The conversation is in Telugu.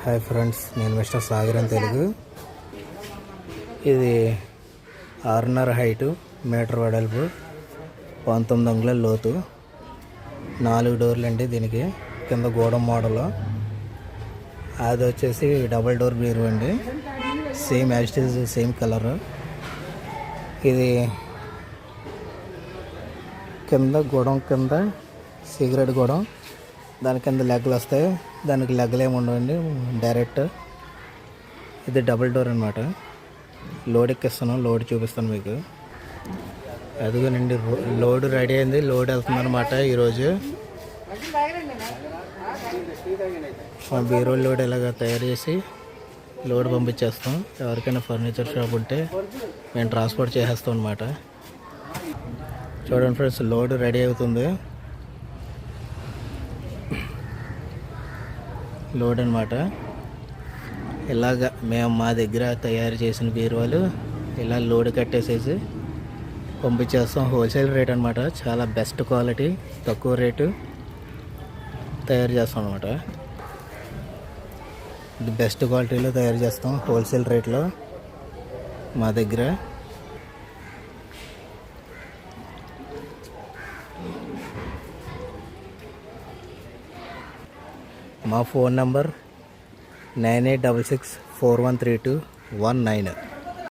హాయ్ ఫ్రెండ్స్, నేను మిస్టర్ సాగర్ అని తెలుగు. ఇది 6.5 హైటు, మీటర్ వెడల్పు, 19 అంగుళాల లోతు, 4 డోర్లు అండి. దీనికి కింద గోడం మోడల్. అది వచ్చేసి డబుల్ డోర్ బీరు అండి. సేమ్ యాస్టీజ్ సేమ్ కలర్. ఇది కింద గోడం, కింద సిగరెట్ గోడం, దాని కింద లెగ్లు వస్తాయి. దానికి లెగ్లు ఏమి ఉండవండి, డైరెక్ట్. ఇది డబుల్ డోర్ అనమాట. లోడ్ ఎక్కిస్తాను, లోడ్ చూపిస్తాను మీకు. అదిగోనండి, లోడ్ రెడీ అయింది. లోడ్ వెళ్తుంది అనమాట ఈరోజు. మా బీరో లోడ్ ఇలాగ తయారు చేసి లోడ్ పంపించేస్తాం. ఎవరికైనా ఫర్నిచర్ షాప్ ఉంటే మేము ట్రాన్స్పోర్ట్ చేసేస్తాం అనమాట. చూడండి ఫ్రెండ్స్, లోడ్ రెడీ అవుతుంది. లోడ్ అనమాట. ఇలాగ మేము మా దగ్గర తయారు చేసిన బీరువాలు ఇలా లోడ్ కట్టేసేసి పంపించేస్తాం. హోల్సేల్ రేట్ అనమాట. చాలా బెస్ట్ క్వాలిటీ, తక్కువ రేటు తయారు చేస్తాం అనమాట. ఇది బెస్ట్ క్వాలిటీలో తయారు చేస్తాం, హోల్సేల్ రేట్లో మా దగ్గర. మా ఫోన్ నంబర్ 9866413219.